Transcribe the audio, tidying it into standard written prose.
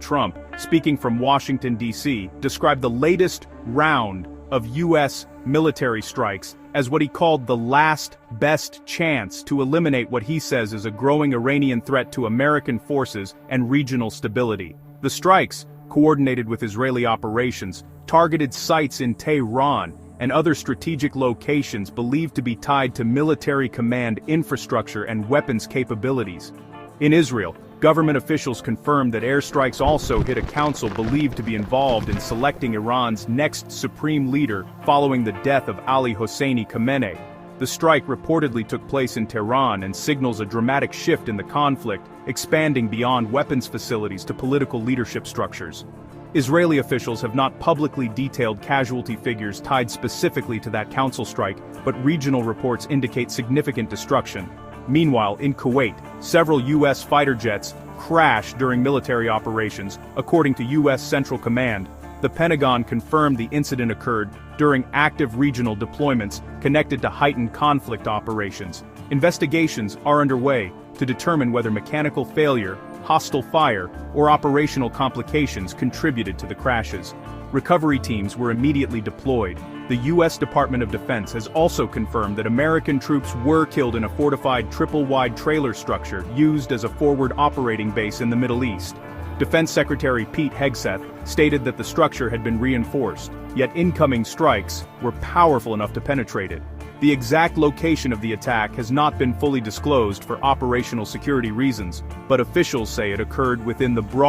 Trump, speaking from Washington, D.C., described the latest round of U.S. military strikes as what he called the last best chance to eliminate what he says is a growing Iranian threat to American forces and regional stability. The strikes, coordinated with Israeli operations, targeted sites in Tehran and other strategic locations believed to be tied to military command infrastructure and weapons capabilities. In Israel, government officials confirmed that airstrikes also hit a council believed to be involved in selecting Iran's next supreme leader following the death of Ali Hosseini Khamenei. The strike reportedly took place in Tehran and signals a dramatic shift in the conflict, expanding beyond weapons facilities to political leadership structures. Israeli officials have not publicly detailed casualty figures tied specifically to that council strike, but regional reports indicate significant destruction. Meanwhile, in Kuwait, several U.S. fighter jets crashed during military operations, according to U.S. Central Command. The Pentagon confirmed the incident occurred during active regional deployments connected to heightened conflict operations. Investigations are underway to determine whether mechanical failure, hostile fire, or operational complications contributed to the crashes. Recovery teams were immediately deployed. The U.S. Department of Defense has also confirmed that American troops were killed in a fortified triple-wide trailer structure used as a forward operating base in the Middle East. Defense Secretary Pete Hegseth stated that the structure had been reinforced, yet incoming strikes were powerful enough to penetrate it. The exact location of the attack has not been fully disclosed for operational security reasons, but officials say it occurred within the broad